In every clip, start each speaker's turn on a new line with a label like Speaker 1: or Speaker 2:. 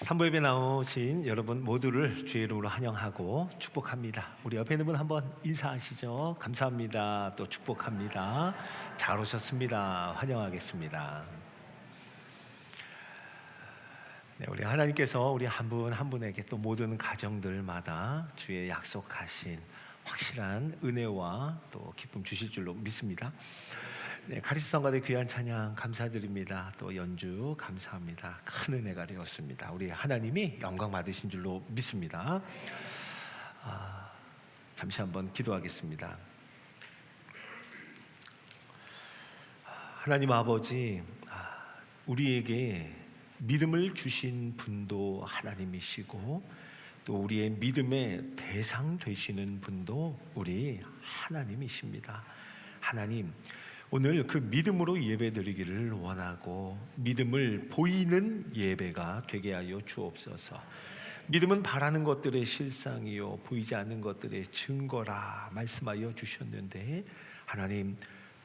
Speaker 1: 산부 예배 나오신 여러분 모두를 주의 이름으로 환영하고 축복합니다. 우리 옆에 있는 분 한번 인사하시죠. 감사합니다. 또 축복합니다. 잘 오셨습니다. 환영하겠습니다. 네, 우리 하나님께서 우리 한 분 한 분에게 또 모든 가정들마다 주의 약속하신 확실한 은혜와 또 기쁨 주실 줄로 믿습니다. 네, 카리스 성가대 귀한 찬양 감사드립니다. 또 연주 감사합니다. 큰 은혜가 되었습니다. 우리 하나님이 영광 받으신 줄로 믿습니다. 잠시 한번 기도하겠습니다. 하나님 아버지, 우리에게 믿음을 주신 분도 하나님이시고 또 우리의 믿음의 대상 되시는 분도 우리 하나님이십니다. 하나님, 오늘 그 믿음으로 예배드리기를 원하고 믿음을 보이는 예배가 되게 하여 주옵소서. 믿음은 바라는 것들의 실상이요 보이지 않는 것들의 증거라 말씀하여 주셨는데, 하나님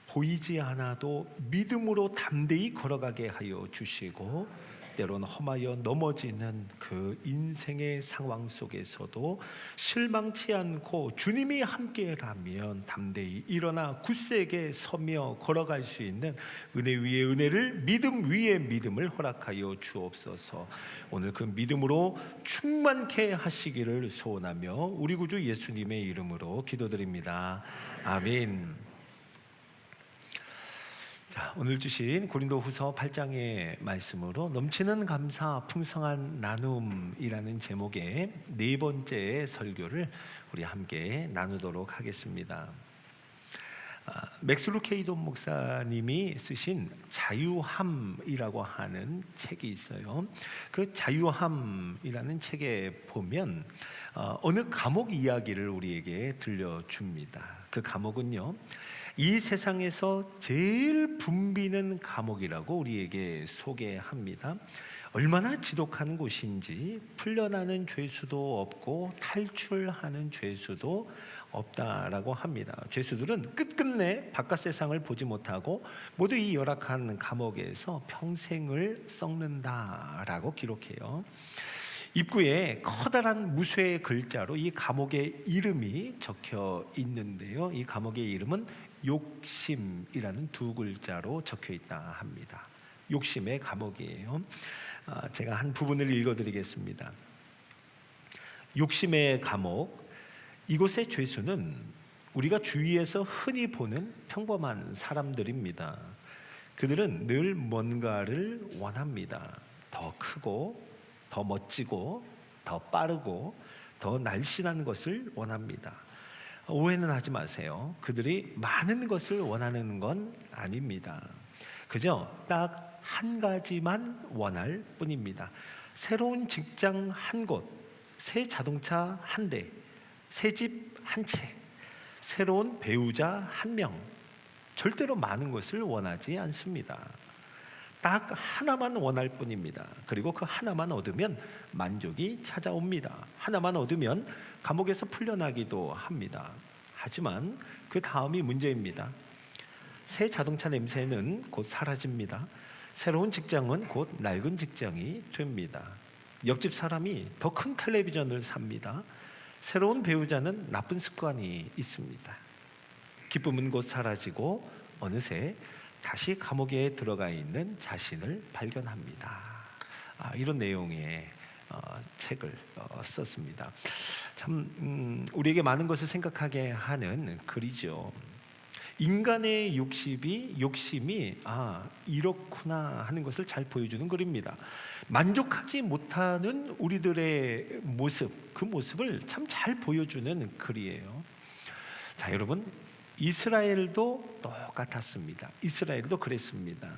Speaker 1: 보이지 않아도 믿음으로 담대히 걸어가게 하여 주시고, 때로는 험하여 넘어지는 그 인생의 상황 속에서도 실망치 않고 주님이 함께라면 담대히 일어나 굳세게 서며 걸어갈 수 있는 은혜 위에 은혜를, 믿음 위에 믿음을 허락하여 주옵소서. 오늘 그 믿음으로 충만케 하시기를 소원하며 우리 구주 예수님의 이름으로 기도드립니다. 아멘. 자, 오늘 주신 고린도후서 8장의 말씀으로 넘치는 감사 풍성한 나눔이라는 제목의 네 번째 설교를 우리 함께 나누도록 하겠습니다. 맥스 루케이돈 목사님이 쓰신 자유함이라고 하는 책이 있어요. 그 자유함이라는 책에 보면 어느 감옥 이야기를 우리에게 들려줍니다. 그 감옥은요, 이 세상에서 제일 붐비는 감옥이라고 우리에게 소개합니다. 얼마나 지독한 곳인지, 풀려나는 죄수도 없고 탈출하는 죄수도 없다라고 합니다. 죄수들은 끝끝내 바깥 세상을 보지 못하고 모두 이 열악한 감옥에서 평생을 썩는다라고 기록해요. 입구에 커다란 무쇠 글자로 이 감옥의 이름이 적혀 있는데요, 이 감옥의 이름은 욕심이라는 두 글자로 적혀 있다 합니다. 욕심의 감옥이에요. 제가 한 부분을 읽어드리겠습니다. 욕심의 감옥, 이곳의 죄수는 우리가 주위에서 흔히 보는 평범한 사람들입니다. 그들은 늘 뭔가를 원합니다. 더 크고 더 멋지고 더 빠르고 더 날씬한 것을 원합니다. 오해는 하지 마세요. 그들이 많은 것을 원하는 건 아닙니다. 그저 딱 한 가지만 원할 뿐입니다. 새로운 직장 한 곳, 새 자동차 한 대, 새 집 한 채, 새로운 배우자 한 명. 절대로 많은 것을 원하지 않습니다. 딱 하나만 원할 뿐입니다. 그리고 그 하나만 얻으면 만족이 찾아옵니다. 하나만 얻으면 감옥에서 풀려나기도 합니다. 하지만 그 다음이 문제입니다. 새 자동차 냄새는 곧 사라집니다. 새로운 직장은 곧 낡은 직장이 됩니다. 옆집 사람이 더 큰 텔레비전을 삽니다. 새로운 배우자는 나쁜 습관이 있습니다. 기쁨은 곧 사라지고 어느새 다시 감옥에 들어가 있는 자신을 발견합니다. 이런 내용의 책을 썼습니다. 참 우리에게 많은 것을 생각하게 하는 글이죠. 인간의 욕심이 이렇구나 하는 것을 잘 보여주는 글입니다. 만족하지 못하는 우리들의 모습, 그 모습을 참 잘 보여주는 글이에요. 자, 여러분, 이스라엘도 똑같았습니다. 이스라엘도 그랬습니다.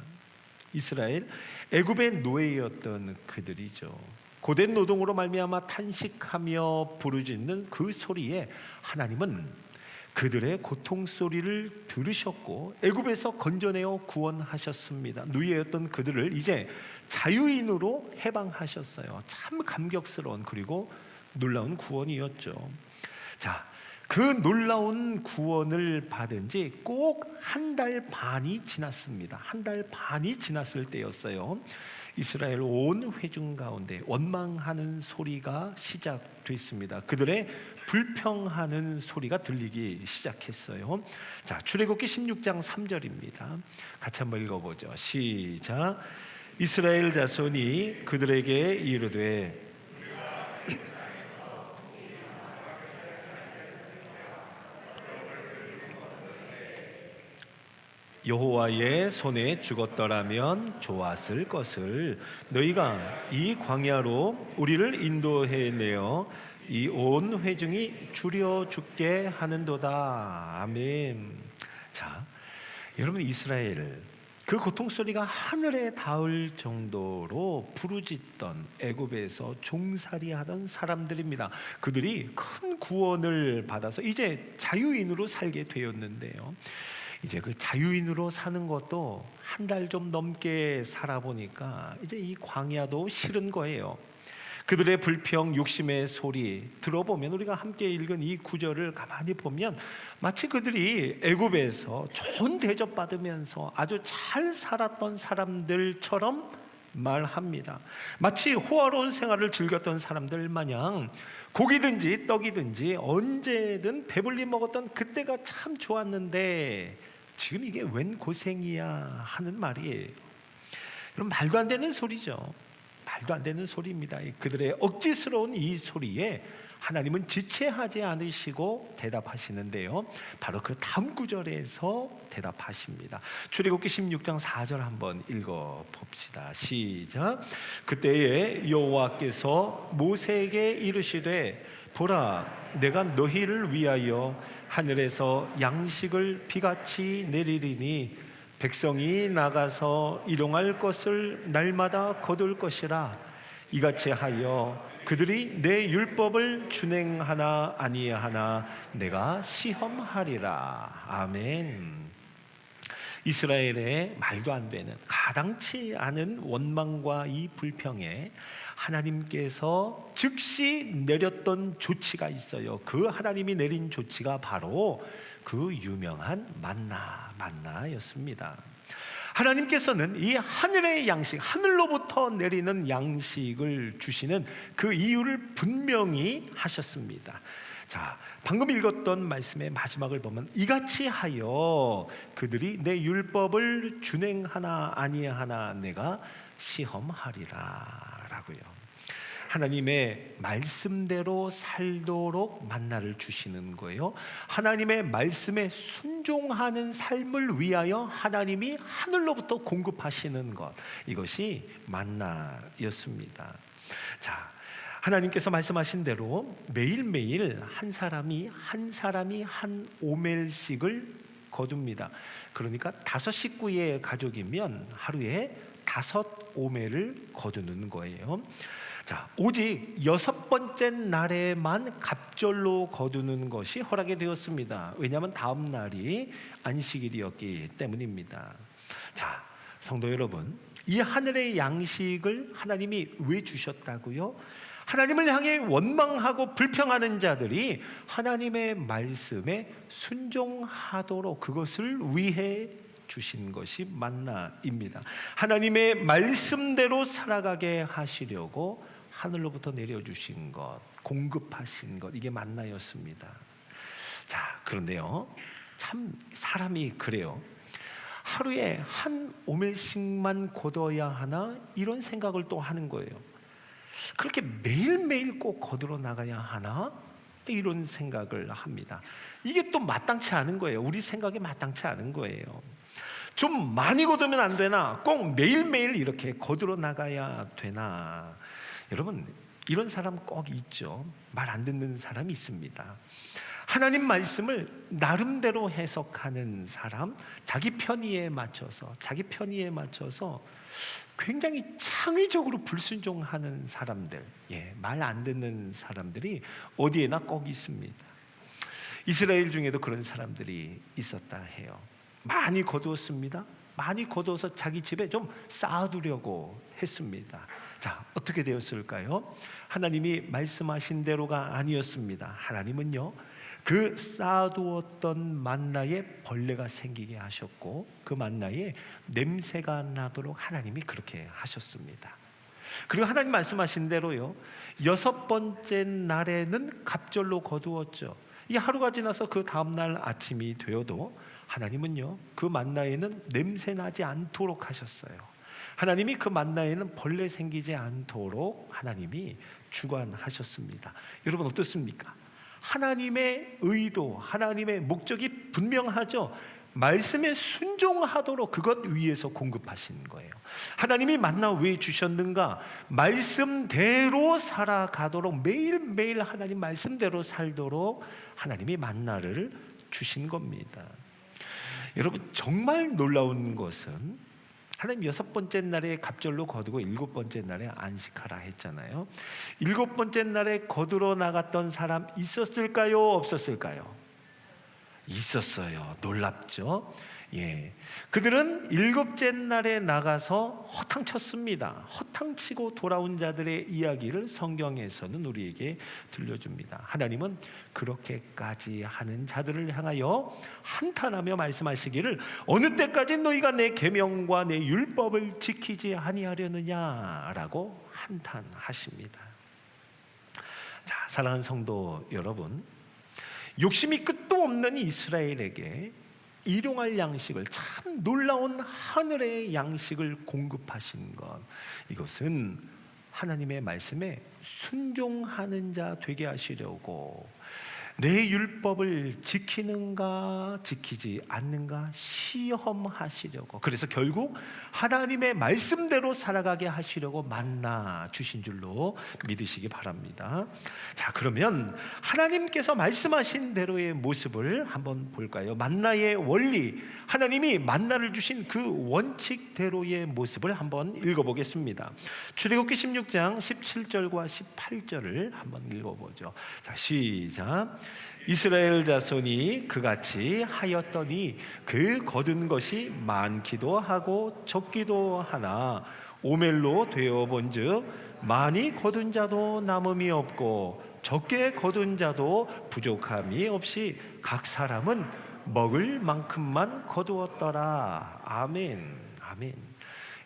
Speaker 1: 이스라엘, 애굽의 노예였던 그들이죠. 고된 노동으로 말미암아 탄식하며 부르짖는 그 소리에 하나님은 그들의 고통 소리를 들으셨고 애굽에서 건져내어 구원하셨습니다. 노예였던 그들을 이제 자유인으로 해방하셨어요. 참 감격스러운 그리고 놀라운 구원이었죠. 자, 그 놀라운 구원을 받은 지 꼭 한 달 반이 지났습니다. 한 달 반이 지났을 때였어요. 이스라엘 온 회중 가운데 원망하는 소리가 시작됐습니다. 그들의 불평하는 소리가 들리기 시작했어요. 자, 출애굽기 16장 3절입니다. 같이 한번 읽어보죠. 시작. 이스라엘 자손이 그들에게 이르되 여호와의 손에 죽었더라면 좋았을 것을 너희가 이 광야로 우리를 인도해내어 이 온 회중이 줄여 죽게 하는도다. 아멘. 자, 여러분, 이스라엘 그 고통 소리가 하늘에 닿을 정도로 부르짖던 애굽에서 종살이하던 사람들입니다. 그들이 큰 구원을 받아서 이제 자유인으로 살게 되었는데요. 이제 그 자유인으로 사는 것도 한 달 좀 넘게 살아보니까 이제 이 광야도 싫은 거예요. 그들의 불평, 욕심의 소리 들어보면, 우리가 함께 읽은 이 구절을 가만히 보면 마치 그들이 애굽에서 좋은 대접받으면서 아주 잘 살았던 사람들처럼 말합니다. 마치 호화로운 생활을 즐겼던 사람들 마냥 고기든지 떡이든지 언제든 배불리 먹었던 그때가 참 좋았는데 지금 이게 웬 고생이야 하는 말이에요. 여러분, 말도 안 되는 소리죠. 말도 안 되는 소리입니다. 그들의 억지스러운 이 소리에 하나님은 지체하지 않으시고 대답하시는데요. 바로 그 다음 구절에서 대답하십니다. 출애굽기 16장 4절 한번 읽어봅시다. 시작. 그때에 여호와께서 모세에게 이르시되 보라, 내가 너희를 위하여 하늘에서 양식을 비같이 내리리니 백성이 나가서 일용할 것을 날마다 거둘 것이라. 이같이 하여 그들이 내 율법을 준행하나 아니하나 내가 시험하리라. 아멘. 이스라엘의 말도 안 되는, 가당치 않은 원망과 이 불평에 하나님께서 즉시 내렸던 조치가 있어요. 그 하나님이 내린 조치가 바로 그 유명한 만나였습니다. 하나님께서는 이 하늘의 양식, 하늘로부터 내리는 양식을 주시는 그 이유를 분명히 하셨습니다. 자, 방금 읽었던 말씀의 마지막을 보면 이같이 하여 그들이 내 율법을 준행하나 아니하나 내가 시험하리라 라고요. 하나님의 말씀대로 살도록 만나를 주시는 거예요. 하나님의 말씀에 순종하는 삶을 위하여 하나님이 하늘로부터 공급하시는 것, 이것이 만나였습니다. 자, 하나님께서 말씀하신 대로 매일매일 한 사람이 한 오멜씩을 거둡니다. 그러니까 5식구의 가족이면 하루에 5오멜을 거두는 거예요. 자, 오직 6번째 날에만 갑절로 거두는 것이 허락이 되었습니다. 왜냐하면 다음 날이 안식일이었기 때문입니다. 자, 성도 여러분, 이 하늘의 양식을 하나님이 왜 주셨다고요? 하나님을 향해 원망하고 불평하는 자들이 하나님의 말씀에 순종하도록 그것을 위해 주신 것이 만나입니다. 하나님의 말씀대로 살아가게 하시려고 하늘로부터 내려주신 것, 공급하신 것, 이게 만나였습니다. 자, 그런데요, 참 사람이 그래요. 하루에 한 오멜씩만 거둬야 하나 이런 생각을 또 하는 거예요. 그렇게 매일매일 꼭 거들어 나가야 하나 이런 생각을 합니다. 이게 또 마땅치 않은 거예요. 우리 생각에 마땅치 않은 거예요. 좀 많이 거두면 안 되나? 꼭 매일매일 이렇게 거들어 나가야 되나? 여러분, 이런 사람 꼭 있죠. 말 안 듣는 사람이 있습니다. 하나님 말씀을 나름대로 해석하는 사람, 자기 편의에 맞춰서 굉장히 창의적으로 불순종하는 사람들, 말 안 듣는 사람들이 어디에나 꼭 있습니다. 이스라엘 중에도 그런 사람들이 있었다 해요. 많이 거두었습니다. 많이 거두어서 자기 집에 좀 쌓아두려고 했습니다. 자, 어떻게 되었을까요? 하나님이 말씀하신 대로가 아니었습니다. 하나님은요, 그 쌓아두었던 만나에 벌레가 생기게 하셨고 그 만나에 냄새가 나도록 하나님이 그렇게 하셨습니다. 그리고 하나님 말씀하신 대로요, 6번째 날에는 갑절로 거두었죠. 이 하루가 지나서 그 다음날 아침이 되어도 하나님은요, 그 만나에는 냄새 나지 않도록 하셨어요. 하나님이 그 만나에는 벌레 생기지 않도록 하나님이 주관하셨습니다. 여러분 어떻습니까? 하나님의 의도, 하나님의 목적이 분명하죠. 말씀에 순종하도록 그것 위에서 공급하신 거예요. 하나님이 만나 왜 주셨는가? 말씀대로 살아가도록, 매일매일 하나님 말씀대로 살도록 하나님이 만나를 주신 겁니다. 여러분 정말 놀라운 것은 하나님 6번째 날에 갑절로 거두고 7번째 날에 안식하라 했잖아요. 7번째 날에 거두러 나갔던 사람 있었을까요? 없었을까요? 있었어요. 놀랍죠? 예. 그들은 7째 날에 나가서 허탕쳤습니다. 허탕치고 돌아온 자들의 이야기를 성경에서는 우리에게 들려줍니다. 하나님은 그렇게까지 하는 자들을 향하여 한탄하며 말씀하시기를 어느 때까지 너희가 내 계명과 내 율법을 지키지 아니하려느냐라고 한탄하십니다. 자, 사랑하는 성도 여러분, 욕심이 끝도 없는 이스라엘에게 일용할 양식을, 참 놀라운 하늘의 양식을 공급하신 것, 이것은 하나님의 말씀에 순종하는 자 되게 하시려고, 내 율법을 지키는가 지키지 않는가 시험하시려고, 그래서 결국 하나님의 말씀대로 살아가게 하시려고 만나 주신 줄로 믿으시기 바랍니다. 자, 그러면 하나님께서 말씀하신 대로의 모습을 한번 볼까요? 만나의 원리, 하나님이 만나를 주신 그 원칙대로의 모습을 한번 읽어보겠습니다. 출애굽기 16장 17절과 18절을 한번 읽어보죠. 자, 시작. 이스라엘 자손이 그같이 하였더니 그 거둔 것이 많기도 하고 적기도 하나 오멜로 되어 본즉 많이 거둔 자도 남음이 없고 적게 거둔 자도 부족함이 없이 각 사람은 먹을 만큼만 거두었더라. 아멘. 아멘.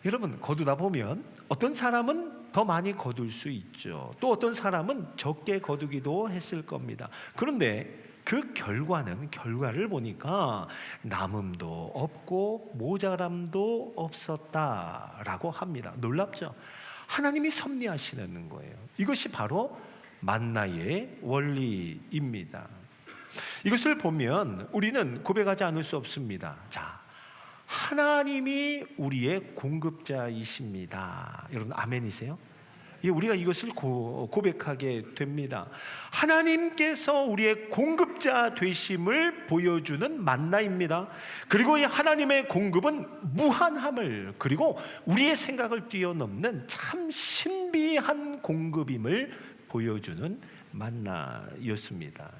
Speaker 1: 여러분, 거두다 보면 어떤 사람은 더 많이 거둘 수 있죠. 또 어떤 사람은 적게 거두기도 했을 겁니다. 그런데 그 결과를 보니까 남음도 없고 모자람도 없었다라고 합니다. 놀랍죠? 하나님이 섭리하시는 거예요. 이것이 바로 만나의 원리입니다. 이것을 보면 우리는 고백하지 않을 수 없습니다. 자, 하나님이 우리의 공급자이십니다. 여러분 아멘이세요? 예, 우리가 이것을 고백하게 됩니다. 하나님께서 우리의 공급자 되심을 보여주는 만나입니다. 그리고 이 하나님의 공급은 무한함을, 그리고 우리의 생각을 뛰어넘는 참 신비한 공급임을 보여주는 만나였습니다.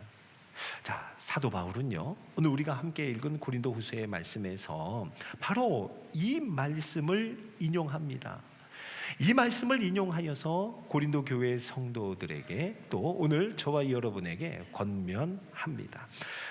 Speaker 1: 자, 사도 바울은요, 오늘 우리가 함께 읽은 고린도후서의 말씀에서 바로 이 말씀을 인용합니다. 이 말씀을 인용하여서 고린도 교회 성도들에게 또 오늘 저와 여러분에게 권면합니다.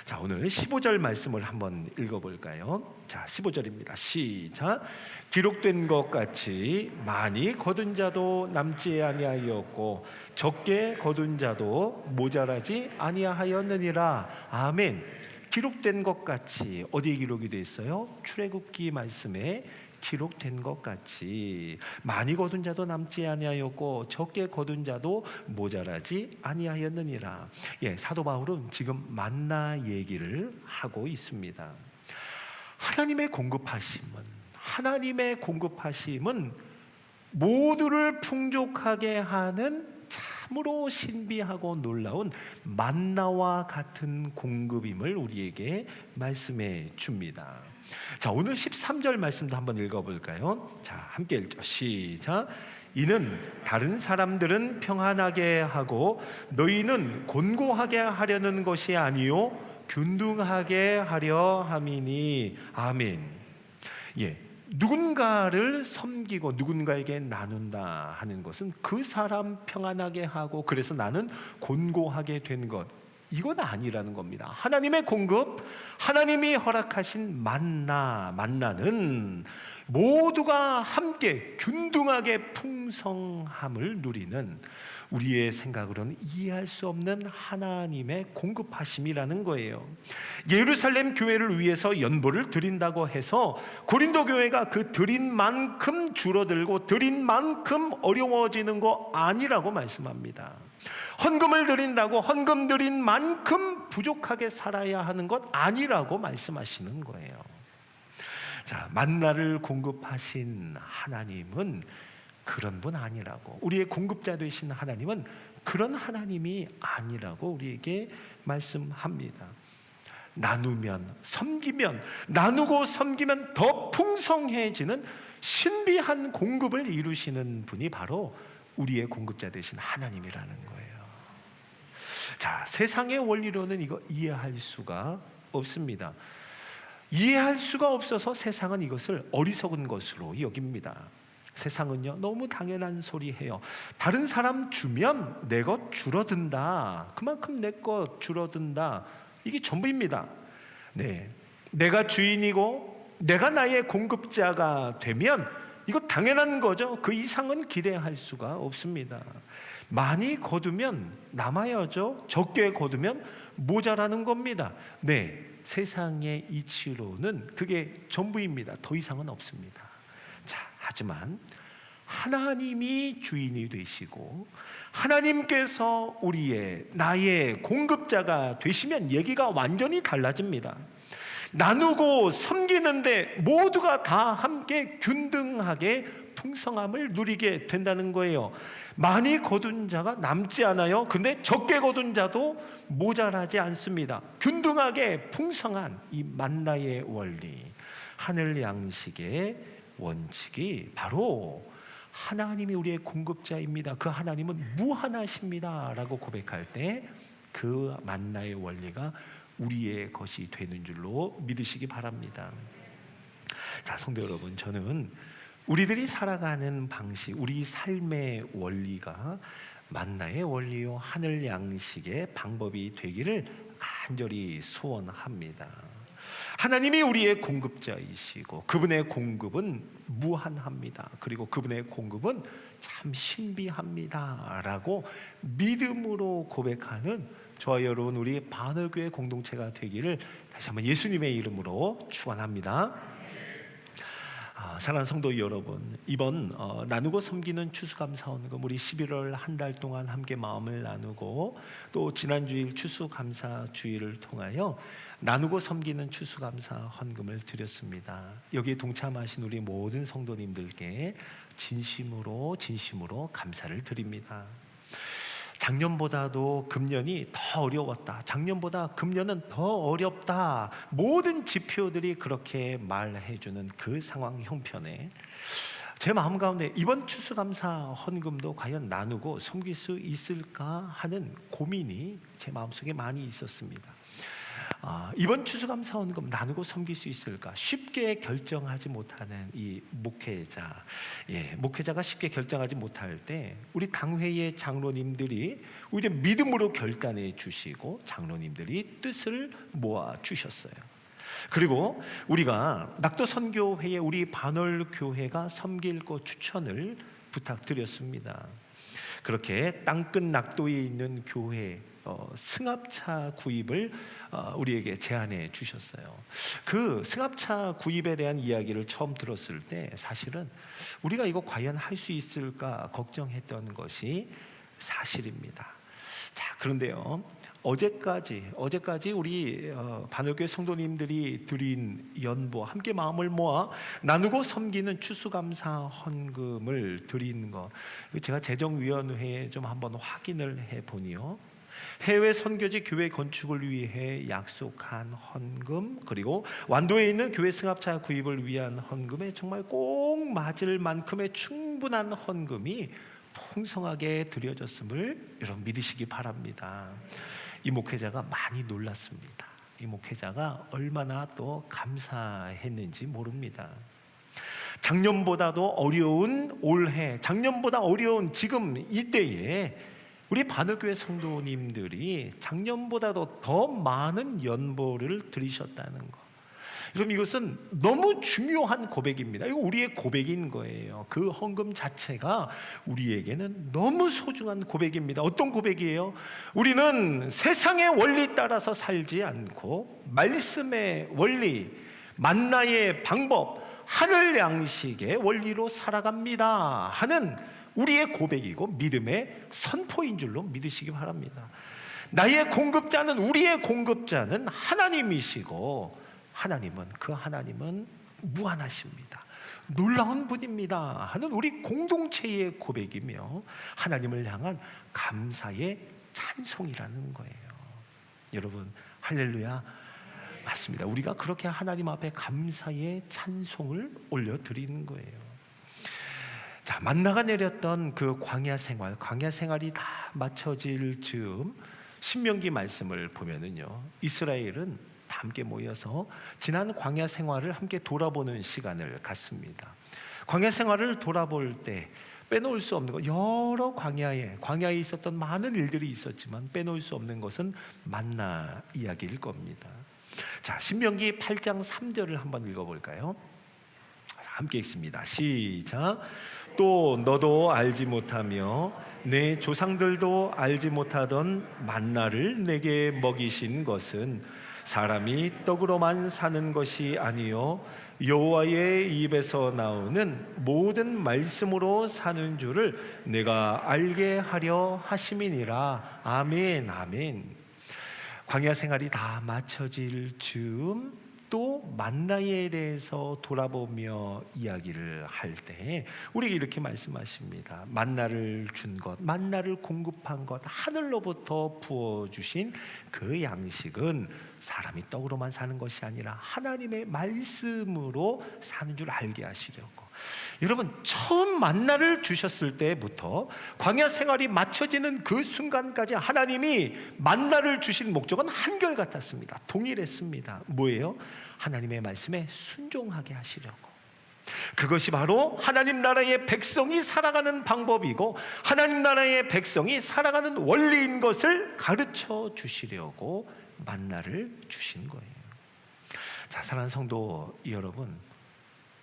Speaker 1: 자, 오늘 15절 말씀을 한번 읽어볼까요? 자, 15절입니다. 시작. 기록된 것 같이 많이 거둔 자도 남지 아니하였고 적게 거둔 자도 모자라지 아니하였느니라. 아멘. 기록된 것 같이, 어디에 기록이 되어 있어요? 출애굽기 말씀에 기록된 것 같이 많이 거둔 자도 남지 아니하였고 적게 거둔 자도 모자라지 아니하였느니라. 예, 사도 바울은 지금 만나 얘기를 하고 있습니다. 하나님의 공급하심은 모두를 풍족하게 하는 참으로 신비하고 놀라운 만나와 같은 공급임을 우리에게 말씀해 줍니다. 자, 오늘 13절 말씀도 한번 읽어볼까요? 자, 함께 읽죠. 시작. 이는 다른 사람들은 평안하게 하고 너희는 곤고하게 하려는 것이 아니요 균등하게 하려 함이니. 아멘. 예, 누군가를 섬기고 누군가에게 나눈다 하는 것은 그 사람 평안하게 하고 그래서 나는 곤고하게 된 것, 이건 아니라는 겁니다. 하나님의 공급, 하나님이 허락하신 만나는 모두가 함께 균등하게 풍성함을 누리는, 우리의 생각으로는 이해할 수 없는 하나님의 공급하심이라는 거예요. 예루살렘 교회를 위해서 연보를 드린다고 해서 고린도 교회가 그 드린 만큼 줄어들고 드린 만큼 어려워지는 거 아니라고 말씀합니다. 헌금을 드린다고 헌금 드린 만큼 부족하게 살아야 하는 것 아니라고 말씀하시는 거예요. 자, 만나를 공급하신 하나님은 그런 분 아니라고, 우리의 공급자 되신 하나님은 그런 하나님이 아니라고 우리에게 말씀합니다. 나누면, 섬기면, 나누고 섬기면 더 풍성해지는 신비한 공급을 이루시는 분이 바로 우리의 공급자 되신 하나님이라는 거예요. 자, 세상의 원리로는 이거 이해할 수가 없습니다. 이해할 수가 없어서 세상은 이것을 어리석은 것으로 여깁니다. 세상은요, 너무 당연한 소리 해요. 다른 사람 주면 내 것 줄어든다, 그만큼 내 것 줄어든다, 이게 전부입니다. 네, 내가 주인이고 내가 나의 공급자가 되면 이거 당연한 거죠. 그 이상은 기대할 수가 없습니다. 많이 거두면 남아야죠. 적게 거두면 모자라는 겁니다. 네, 세상의 이치로는 그게 전부입니다. 더 이상은 없습니다. 자, 하지만 하나님이 주인이 되시고 하나님께서 나의 공급자가 되시면 얘기가 완전히 달라집니다. 나누고 섬기는데 모두가 다 함께 균등하게 풍성함을 누리게 된다는 거예요. 많이 거둔 자가 남지 않아요. 근데 적게 거둔 자도 모자라지 않습니다. 균등하게 풍성한 이 만나의 원리, 하늘 양식의 원칙이 바로 하나님이 우리의 공급자입니다. 그 하나님은 무한하십니다 라고 고백할 때 그 만나의 원리가 우리의 것이 되는 줄로 믿으시기 바랍니다. 자, 성도 여러분, 저는 우리들이 살아가는 방식, 우리 삶의 원리가 만나의 원리요 하늘 양식의 방법이 되기를 간절히 소원합니다. 하나님이 우리의 공급자이시고 그분의 공급은 무한합니다. 그리고 그분의 공급은 참 신비합니다 라고 믿음으로 고백하는 저와 여러분, 우리 반월교회 공동체가 되기를 다시 한번 예수님의 이름으로 축원합니다. 사랑하는 성도 여러분, 이번 나누고 섬기는 추수감사헌금, 우리 11월 한 달 동안 함께 마음을 나누고 또 지난주일 추수감사주일을 통하여 나누고 섬기는 추수감사헌금을 드렸습니다. 여기에 동참하신 우리 모든 성도님들께 진심으로 감사를 드립니다. 작년보다도 금년이 더 어려웠다, 작년보다 금년은 더 어렵다, 모든 지표들이 그렇게 말해주는 그 상황 형편에 제 마음 가운데 이번 추수감사 헌금도 과연 나누고 섬길 수 있을까 하는 고민이 제 마음속에 많이 있었습니다. 이번 추수감사 헌금 나누고 섬길 수 있을까 쉽게 결정하지 못하는 이 목회자가 쉽게 결정하지 못할 때 우리 당회의 장로님들이 우리 믿음으로 결단해 주시고 장로님들이 뜻을 모아 주셨어요. 그리고 우리가 낙도선교회에 우리 반월교회가 섬길 것 추천을 부탁드렸습니다. 그렇게 땅끝 낙도에 있는 교회 승합차 구입을 우리에게 제안해 주셨어요. 그 승합차 구입에 대한 이야기를 처음 들었을 때 사실은 우리가 이거 과연 할 수 있을까 걱정했던 것이 사실입니다. 자, 그런데요, 어제까지 우리 반월교회 성도님들이 드린 연보, 함께 마음을 모아 나누고 섬기는 추수감사 헌금을 드린 거, 제가 재정위원회에 좀 한번 확인을 해보니요, 해외 선교지 교회 건축을 위해 약속한 헌금, 그리고 완도에 있는 교회 승합차 구입을 위한 헌금에 정말 꼭 맞을 만큼의 충분한 헌금이 풍성하게 드려졌음을 여러분 믿으시기 바랍니다. 이 목회자가 많이 놀랐습니다. 이 목회자가 얼마나 또 감사했는지 모릅니다. 작년보다도 어려운 올해, 작년보다 어려운 지금 이때에 우리 바늘교회 성도님들이 작년보다도 더 많은 연보를 드리셨다는 거. 여러분, 이것은 너무 중요한 고백입니다. 이거 우리의 고백인 거예요. 그 헌금 자체가 우리에게는 너무 소중한 고백입니다. 어떤 고백이에요? 우리는 세상의 원리 따라서 살지 않고 말씀의 원리, 만나의 방법, 하늘 양식의 원리로 살아갑니다 하는 우리의 고백이고 믿음의 선포인 줄로 믿으시기 바랍니다. 나의 공급자는, 우리의 공급자는 하나님이시고 하나님은 무한하십니다. 놀라운 분입니다 하는 우리 공동체의 고백이며 하나님을 향한 감사의 찬송이라는 거예요. 여러분, 할렐루야. 맞습니다. 우리가 그렇게 하나님 앞에 감사의 찬송을 올려드리는 거예요. 자, 만나가 내렸던 그 광야 생활이 다 마쳐질 즈음 신명기 말씀을 보면은요, 이스라엘은 다 함께 모여서 지난 광야 생활을 함께 돌아보는 시간을 갖습니다. 광야 생활을 돌아볼 때 빼놓을 수 없는 것, 여러 광야에 있었던 많은 일들이 있었지만 빼놓을 수 없는 것은 만나 이야기일 겁니다. 자, 신명기 8장 3절을 한번 읽어볼까요? 함께 읽습니다. 시작. 또 너도 알지 못하며 내 조상들도 알지 못하던 만나를 내게 먹이신 것은 사람이 떡으로만 사는 것이 아니요 여호와의 입에서 나오는 모든 말씀으로 사는 줄을 내가 알게 하려 하심이니라. 아멘, 아멘. 광야 생활이 다 마쳐질 즈음 또 만나에 대해서 돌아보며 이야기를 할 때 우리에게 이렇게 말씀하십니다. 만나를 준 것, 만나를 공급한 것, 하늘로부터 부어주신 그 양식은 사람이 떡으로만 사는 것이 아니라 하나님의 말씀으로 사는 줄 알게 하시려고. 여러분, 처음 만나를 주셨을 때부터 광야 생활이 마쳐지는 그 순간까지 하나님이 만나를 주신 목적은 한결같았습니다. 동일했습니다. 뭐예요? 하나님의 말씀에 순종하게 하시려고. 그것이 바로 하나님 나라의 백성이 살아가는 방법이고 하나님 나라의 백성이 살아가는 원리인 것을 가르쳐 주시려고 만나를 주신 거예요. 자, 사랑하는 성도 여러분,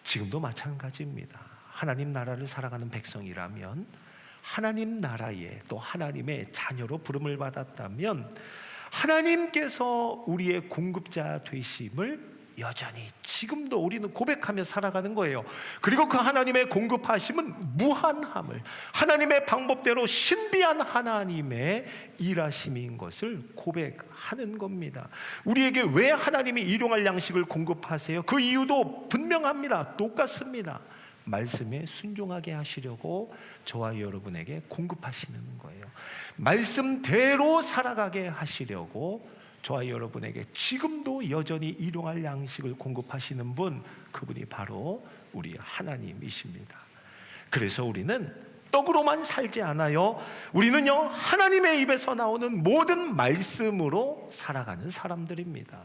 Speaker 1: 지금도 마찬가지입니다. 하나님 나라를 살아가는 백성이라면, 하나님 나라에 또 하나님의 자녀로 부름을 받았다면 하나님께서 우리의 공급자 되심을 여전히 지금도 우리는 고백하며 살아가는 거예요. 그리고 그 하나님의 공급하심은 무한함을, 하나님의 방법대로 신비한 하나님의 일하심인 것을 고백하는 겁니다. 우리에게 왜 하나님이 일용할 양식을 공급하세요? 그 이유도 분명합니다. 똑같습니다. 말씀에 순종하게 하시려고 저와 여러분에게 공급하시는 거예요. 말씀대로 살아가게 하시려고 저와 여러분에게 지금도 여전히 일용할 양식을 공급하시는 분, 그분이 바로 우리 하나님이십니다. 그래서 우리는 떡으로만 살지 않아요. 우리는요, 하나님의 입에서 나오는 모든 말씀으로 살아가는 사람들입니다.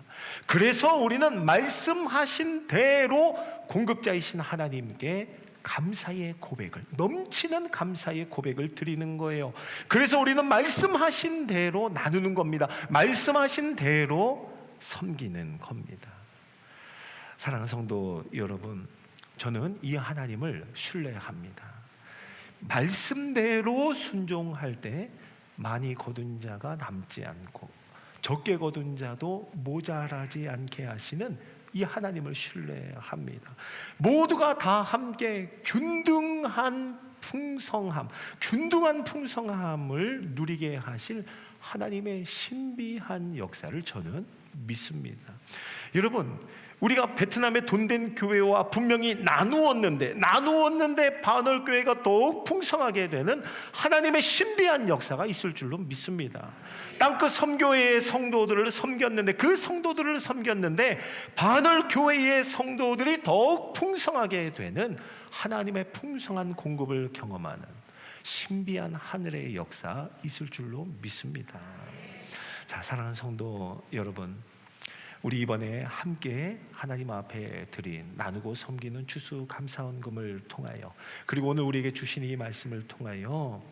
Speaker 1: 그래서 우리는 말씀하신 대로 공급자이신 하나님께 감사의 고백을, 넘치는 감사의 고백을 드리는 거예요. 그래서 우리는 말씀하신 대로 나누는 겁니다. 말씀하신 대로 섬기는 겁니다. 사랑하는 성도 여러분, 저는 이 하나님을 신뢰합니다. 말씀대로 순종할 때 많이 거둔 자가 남지 않고 적게 거둔 자도 모자라지 않게 하시는 이 하나님을 신뢰합니다. 모두가 다 함께 균등한 풍성함을 누리게 하실 하나님의 신비한 역사를 저는 믿습니다. 여러분, 우리가 베트남의 돈된 교회와 분명히 나누었는데 바널교회가 더욱 풍성하게 되는 하나님의 신비한 역사가 있을 줄로 믿습니다. 땅끝 섬교회의 성도들을 섬겼는데 바널교회의 성도들이 더욱 풍성하게 되는 하나님의 풍성한 공급을 경험하는 신비한 하늘의 역사 있을 줄로 믿습니다. 자, 사랑하는 성도 여러분, 우리 이번에 함께 하나님 앞에 드린 나누고 섬기는 추수감사헌금을 통하여, 그리고 오늘 우리에게 주신 이 말씀을 통하여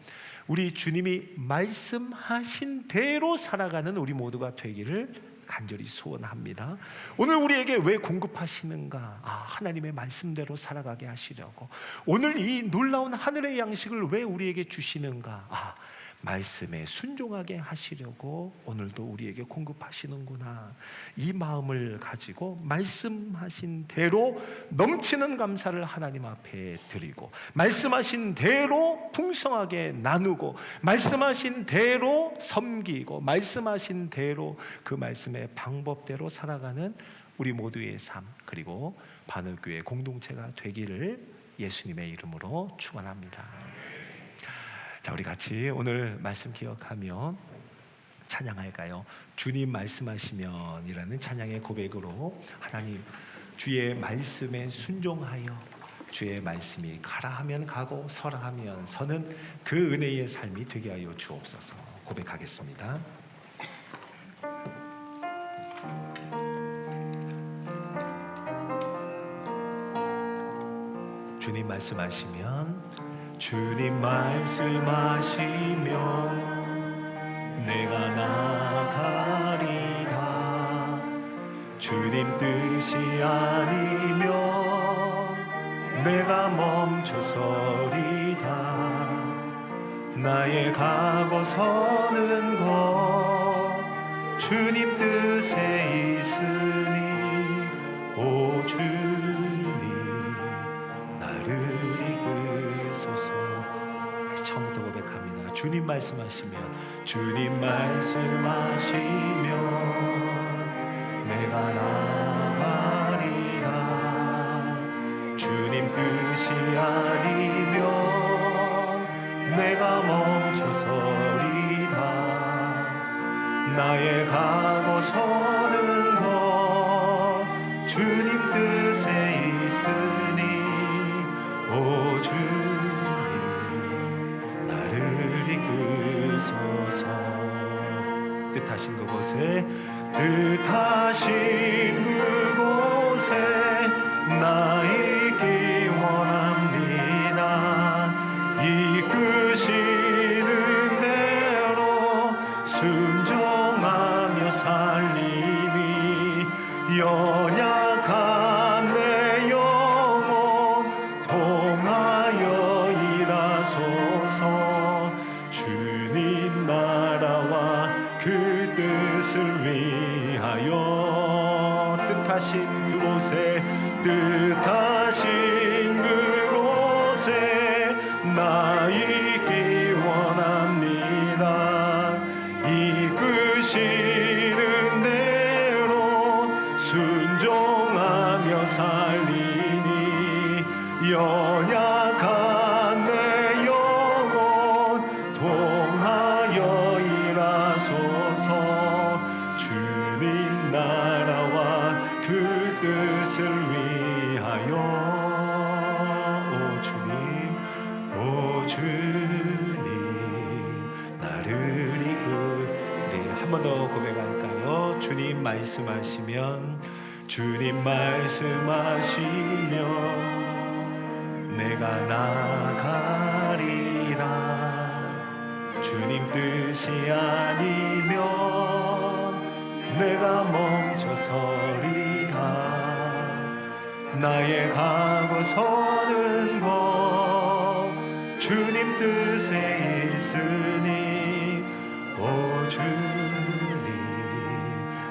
Speaker 1: 우리 주님이 말씀하신 대로 살아가는 우리 모두가 되기를 간절히 소원합니다. 오늘 우리에게 왜 공급하시는가? 하나님의 말씀대로 살아가게 하시려고. 오늘 이 놀라운 하늘의 양식을 왜 우리에게 주시는가? 말씀에 순종하게 하시려고 오늘도 우리에게 공급하시는구나. 이 마음을 가지고 말씀하신 대로 넘치는 감사를 하나님 앞에 드리고, 말씀하신 대로 풍성하게 나누고, 말씀하신 대로 섬기고, 말씀하신 대로 그 말씀의 방법대로 살아가는 우리 모두의 삶, 그리고 바늘교회 공동체가 되기를 예수님의 이름으로 축원합니다. 자, 우리 같이 오늘 말씀 기억하며 찬양할까요? 주님 말씀하시면 이라는 찬양의 고백으로 하나님, 주의 말씀에 순종하여 주의 말씀이 가라 하면 가고 서라 하면 서는 그 은혜의 삶이 되게 하여 주옵소서. 고백하겠습니다. 주님 말씀하시면, 주님 말씀하시면 내가 나가리다. 주님 뜻이 아니면 내가 멈춰서리다. 나의 가고 서는 것 주님 뜻에 있으니, 오 주님 나를 다시 처음부터 고백합니다. 주님 말씀하시면, 주님 말씀하시면 내가 나가리다. 주님 뜻이 아니면 내가 멈춰서리다. 나의 가고 서는 것 주님 뜻에 있으니, 오 주님 나를 이끄소서. 뜻하신 그곳에, 뜻하신 그곳에 나 있기 원합니다. 이끄시는 대로 순종하며 살리니, 연약한 내 영혼 통하여 일하소서. 주님 나라와 그 뜻을 위하여, 뜻하신 그곳에, 뜻하신 그곳에 나 있기 원합니다. 이끄시는 대로 순종하며 살리니, 연약한 내 영혼 통하여 일하소서. 주님 나라와 그 뜻을 위하여, 오 주님 나를 이끌. 네, 한 번 더 고백할까요? 주님 말씀하시면, 주님 말씀하시면 내가 나가리라. 주님 뜻이 아니면 내가 멈춰서리다. 나의 가고 서는 것 주님 뜻에 있으니, 오 주님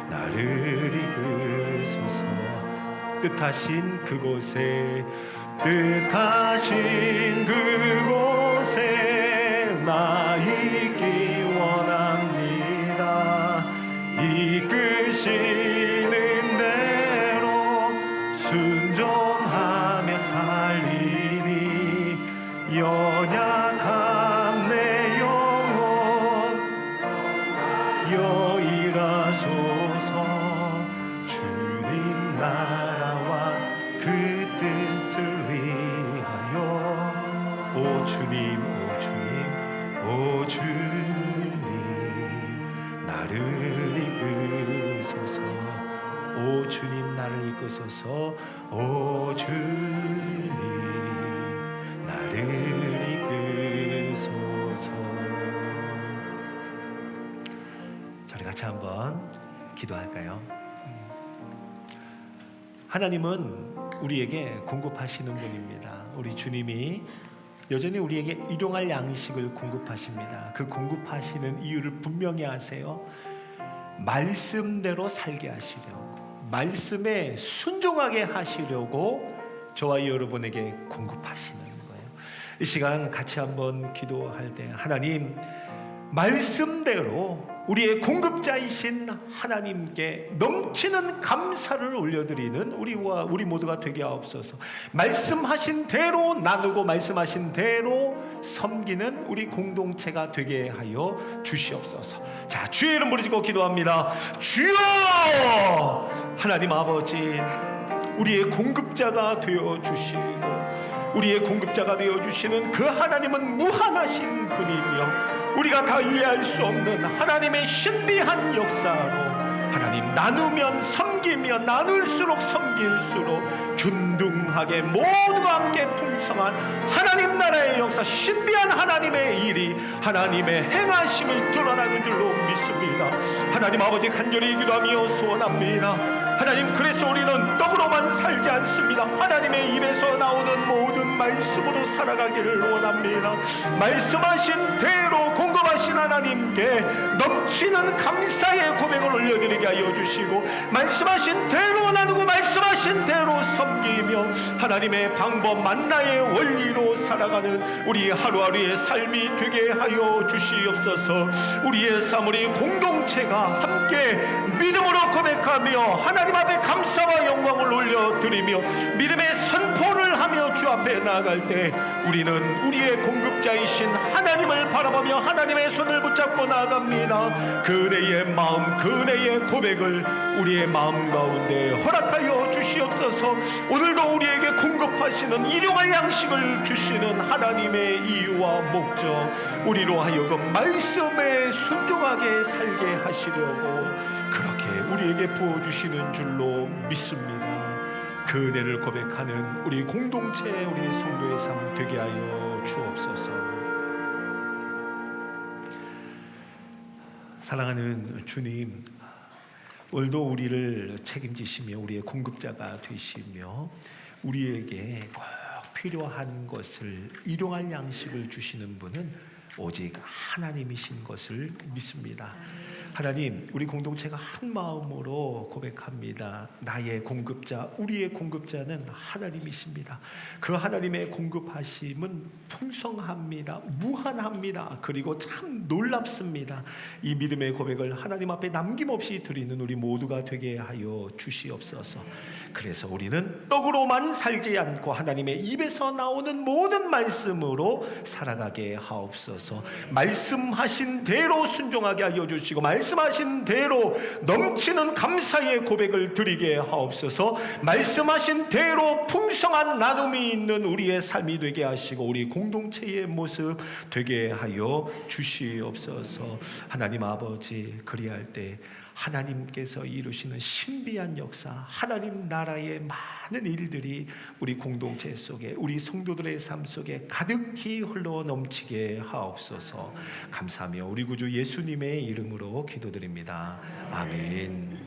Speaker 1: 나를 이끄소서. 뜻하신 그곳에, 뜻하신 그곳에 나 있기 원합니다. 이끄시는 대로 순종하며 살리니, 연약한 내 영혼 여일하소서. 주님 나라와 그 뜻을 위하여, 오 주님 오 주님 나를 이끄소서. 하옵소서. 오 주님 나를 이끄소서. 저희 같이 한번 기도할까요? 하나님은 우리에게 공급하시는 분입니다. 우리 주님이 여전히 우리에게 일용할 양식을 공급하십니다. 그 공급하시는 이유를 분명히 아세요. 말씀대로 살게 하시려고, 말씀에 순종하게 하시려고 저와 여러분에게 공급하시는 거예요. 이 시간 같이 한번 기도할 때, 하나님 말씀대로 우리의 공급자이신 하나님께 넘치는 감사를 올려드리는 우리 모두가 되게 하옵소서. 말씀하신 대로 나누고 말씀하신 대로 섬기는 우리 공동체가 되게 하여 주시옵소서. 자, 주의 이름 부르짖고 기도합니다. 주여! 하나님 아버지, 우리의 공급자가 되어 주시고 우리의 공급자가 되어주시는 그 하나님은 무한하신 분이며 우리가 다 이해할 수 없는 하나님의 신비한 역사로 하나님 나누면 섬기면 나눌수록 섬길수록 균등하게 모두가 함께 풍성한 하나님 나라의 역사, 신비한 하나님의 일이 하나님의 행하심이 드러나는 줄로 믿습니다. 하나님 아버지 간절히 기도하며 소원합니다. 하나님, 그래서 우리는 떡으로만 살지 않습니다. 하나님의 입에서 나오는 모든 말씀으로 살아가기를 원합니다. 말씀하신 대로 공급하신 하나님께 넘치는 감사의 고백을 올려드리게 하여 주시고 말씀하신 대로 나누고 말씀하신 대로 섬기며 하나님의 방법 만나의 원리로 살아가는 우리 하루하루의 삶이 되게 하여 주시옵소서. 우리의 삶, 우리 공동체가 함께 믿음으로 고백하며 하나님 앞에 감사와 영광을 올려드리며 믿음의 선포를 하며 주 앞에 나아갈 때 우리는 우리의 공급자이신 하나님을 바라보며 하나님의 손을 붙잡고 나아갑니다. 그 은혜의 마음, 그 은혜의 고백을 우리의 마음 가운데 허락하여 주시옵소서. 오늘도 우리에게 공급하시는 일용할 양식을 주시는 하나님의 이유와 목적, 우리로 하여금 말씀에 순종하게 살게 하시려고 그렇게 우리에게 부어주시는 줄로 믿습니다. 그 은혜를 고백하는 우리 공동체, 우리 성도의 삶 되게 하여 주옵소서. 사랑하는 주님, 오늘도 우리를 책임지시며 우리의 공급자가 되시며 우리에게 꼭 필요한 것을 일용할 양식을 주시는 분은 오직 하나님이신 것을 믿습니다. 하나님, 우리 공동체가 한 마음으로 고백합니다. 나의 공급자, 우리의 공급자는 하나님이십니다. 그 하나님의 공급하심은 풍성합니다. 무한합니다. 그리고 참 놀랍습니다. 이 믿음의 고백을 하나님 앞에 남김없이 드리는 우리 모두가 되게 하여 주시옵소서. 그래서 우리는 떡으로만 살지 않고 하나님의 입에서 나오는 모든 말씀으로 살아가게 하옵소서. 말씀하신 대로 순종하게 하여 주시고 말씀하신 대로 넘치는 감사의 고백을 드리게 하옵소서. 말씀하신 대로 풍성한 나눔이 있는 우리의 삶이 되게 하시고 우리 공동체의 모습 되게 하여 주시옵소서. 하나님 아버지, 그리할 때 하나님께서 이루시는 신비한 역사, 하나님 나라의 많은 일들이 우리 공동체 속에, 우리 성도들의 삶 속에 가득히 흘러 넘치게 하옵소서. 감사하며 우리 구주 예수님의 이름으로 기도드립니다. 아멘.